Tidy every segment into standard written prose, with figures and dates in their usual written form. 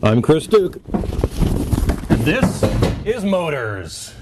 I'm Chris Duke. And this is Motors.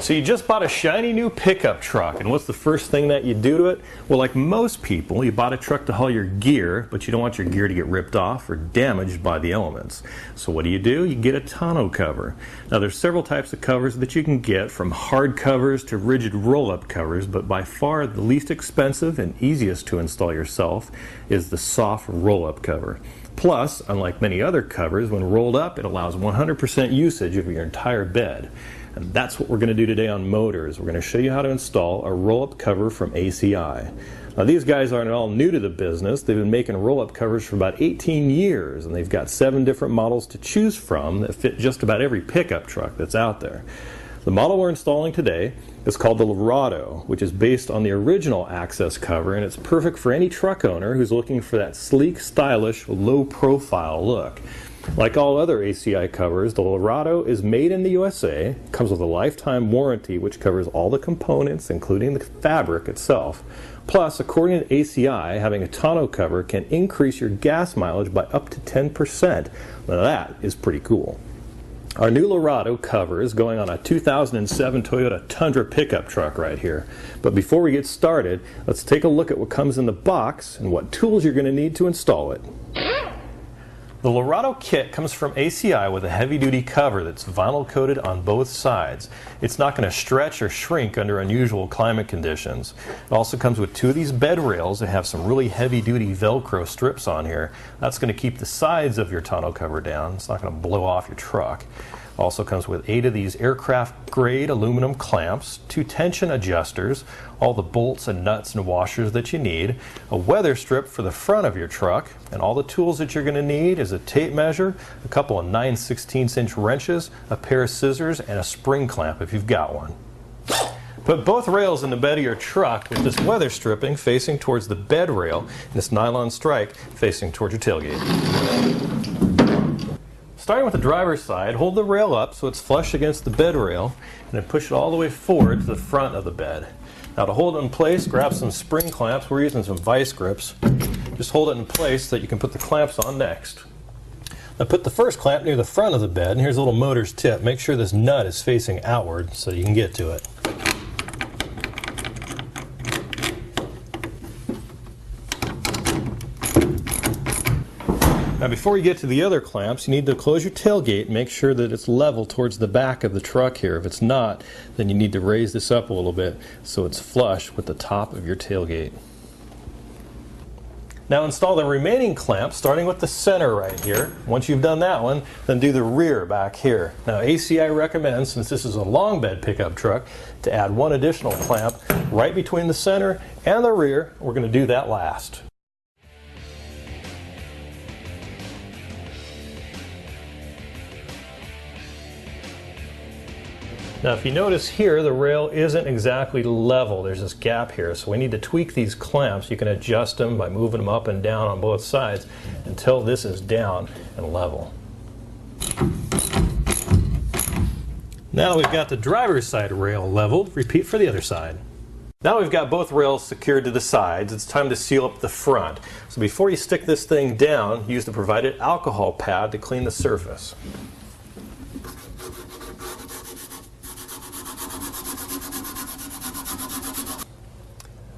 So you just bought a shiny new pickup truck, and what's the first thing that you do to it? Well, like most people, you bought a truck to haul your gear, but you don't want your gear to get ripped off or damaged by the elements. So what do? You get a tonneau cover. Now there's several types of covers that you can get, from hard covers to rigid roll-up covers, but by far the least expensive and easiest to install yourself is the soft roll-up cover. Plus, unlike many other covers, when rolled up, it allows 100% usage of your entire bed. And that's what we're going to do today on Motors. We're going to show you how to install a roll-up cover from ACI. Now these guys aren't all new to the business. They've been making roll-up covers for about 18 years, and they've got 7 different models to choose from that fit just about every pickup truck that's out there. The model we're installing today is called the Lorado, which is based on the original Access cover, and it's perfect for any truck owner who's looking for that sleek, stylish, low-profile look. Like all other ACI covers, the Lorado is made in the USA, comes with a lifetime warranty which covers all the components, including the fabric itself. Plus, according to ACI, having a tonneau cover can increase your gas mileage by up to 10%. Now that is pretty cool. Our new Lorado cover is going on a 2007 Toyota Tundra pickup truck right here. But before we get started, let's take a look at what comes in the box and what tools you're going to need to install it. The Lorado kit comes from ACI with a heavy-duty cover that's vinyl coated on both sides. It's not going to stretch or shrink under unusual climate conditions. It also comes with 2 of these bed rails that have some really heavy-duty Velcro strips on here. That's going to keep the sides of your tonneau cover down. It's not going to blow off your truck. Also comes with 8 of these aircraft grade aluminum clamps, 2 tension adjusters, all the bolts and nuts and washers that you need, a weather strip for the front of your truck, and all the tools that you're going to need is a tape measure, a couple of 9/16" wrenches, a pair of scissors, and a spring clamp if you've got one. Put both rails in the bed of your truck with this weather stripping facing towards the bed rail and this nylon strike facing towards your tailgate. Starting with the driver's side, hold the rail up so it's flush against the bed rail, and then push it all the way forward to the front of the bed. Now to hold it in place, grab some spring clamps. We're using some vice grips. Just hold it in place so that you can put the clamps on next. Now put the first clamp near the front of the bed, and here's a little Motors tip. Make sure this nut is facing outward so you can get to it. Now before you get to the other clamps, you need to close your tailgate and make sure that it's level towards the back of the truck here. If it's not, then you need to raise this up a little bit so it's flush with the top of your tailgate. Now install the remaining clamps, starting with the center right here. Once you've done that one, then do the rear back here. Now ACI recommends, since this is a long bed pickup truck, to add 1 additional clamp right between the center and the rear. We're going to do that last. Now if you notice here, the rail isn't exactly level. There's this gap here, so we need to tweak these clamps. You can adjust them by moving them up and down on both sides until this is down and level. Now we've got the driver's side rail leveled. Repeat for the other side. Now we've got both rails secured to the sides, it's time to seal up the front. So before you stick this thing down, use the provided alcohol pad to clean the surface.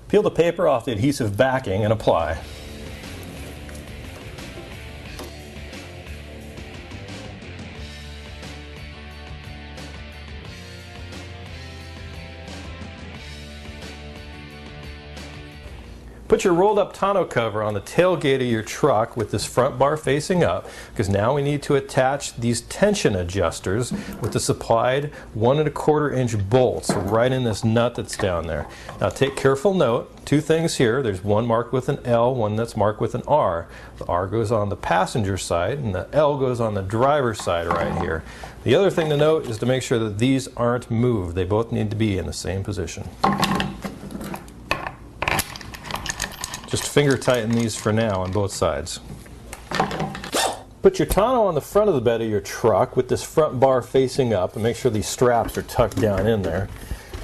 Peel the paper off the adhesive backing and apply. Put your rolled up tonneau cover on the tailgate of your truck with this front bar facing up, because now we need to attach these tension adjusters with the supplied 1 1/4 inch bolts right in this nut that's down there. Now take careful note, 2 things here. There's one marked with an L, one that's marked with an R. The R goes on the passenger side and the L goes on the driver's side right here. The other thing to note is to make sure that these aren't moved. They both need to be in the same position. Just finger tighten these for now on both sides. Put your tonneau on the front of the bed of your truck with this front bar facing up, and make sure these straps are tucked down in there.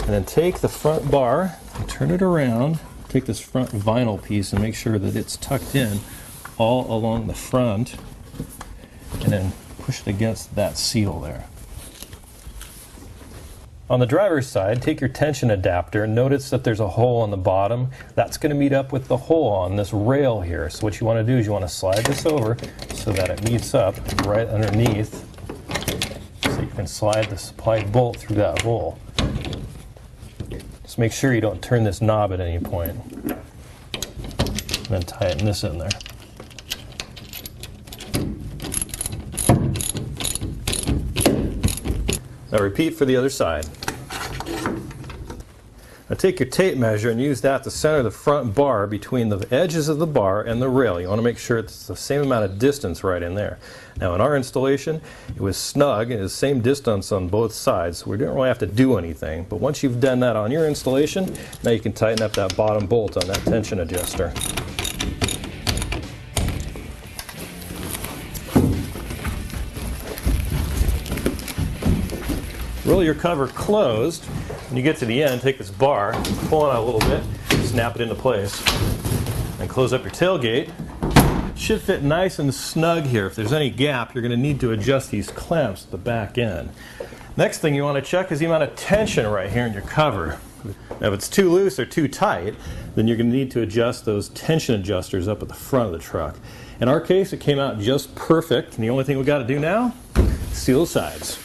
And then take the front bar and turn it around. Take this front vinyl piece and make sure that it's tucked in all along the front, and then push it against that seal there. On the driver's side, take your tension adapter and notice that there's a hole on the bottom. That's going to meet up with the hole on this rail here. So what you want to do is you want to slide this over so that it meets up right underneath, so you can slide the supplied bolt through that hole. Just make sure you don't turn this knob at any point. And then tighten this in there. Now repeat for the other side. Now take your tape measure and use that to center the front bar between the edges of the bar and the rail. You want to make sure it's the same amount of distance right in there. Now in our installation, it was snug and it was the same distance on both sides, so we didn't really have to do anything. But once you've done that on your installation, now you can tighten up that bottom bolt on that tension adjuster. Roll your cover closed. When you get to the end, take this bar, pull it out a little bit, snap it into place, and close up your tailgate. It should fit nice and snug here. If there's any gap, you're going to need to adjust these clamps at the back end. Next thing you want to check is the amount of tension right here in your cover. Now if it's too loose or too tight, then you're going to need to adjust those tension adjusters up at the front of the truck. In our case, it came out just perfect, and the only thing we've got to do now is seal the sides.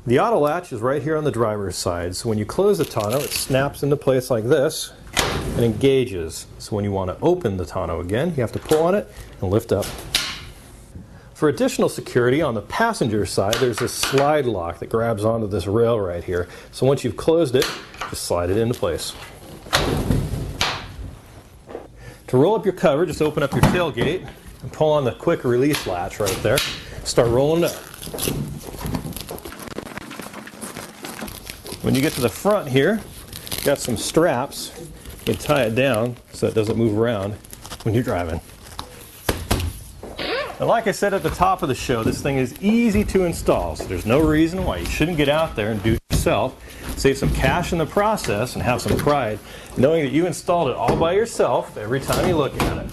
The auto latch is right here on the driver's side, so when you close the tonneau, it snaps into place like this and engages. So when you want to open the tonneau again, you have to pull on it and lift up. For additional security, on the passenger side, there's this slide lock that grabs onto this rail right here. So once you've closed it, just slide it into place. To roll up your cover, just open up your tailgate and pull on the quick release latch right there. Start rolling it up. When you get to the front here, you've got some straps. You can tie it down so it doesn't move around when you're driving. And like I said at the top of the show, this thing is easy to install, so there's no reason why you shouldn't get out there and do it yourself. Save some cash in the process and have some pride knowing that you installed it all by yourself every time you look at it.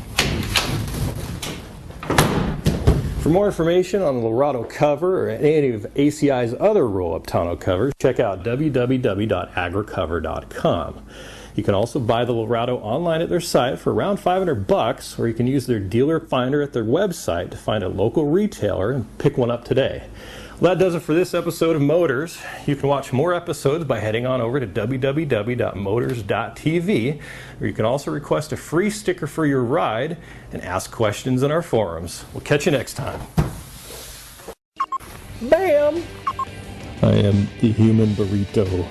For more information on the Lorado cover or any of ACI's other roll-up tonneau covers, check out www.agricover.com. You can also buy the Lorado online at their site for around $500, or you can use their dealer finder at their website to find a local retailer and pick one up today. Well, that does it for this episode of Motors. You can watch more episodes by heading on over to www.motors.tv, or you can also request a free sticker for your ride and ask questions in our forums. We'll catch you next time. Bam! I am the human burrito.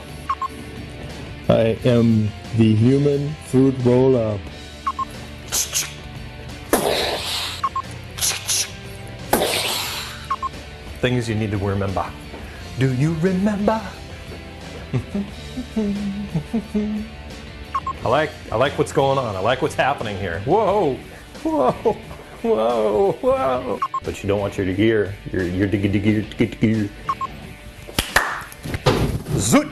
I am the human fruit roll-up. Things you need to remember. Do you remember? I like what's going on. I like what's happening here. Whoa, whoa, whoa, whoa. But you don't want your gear. Your gear. Zoot.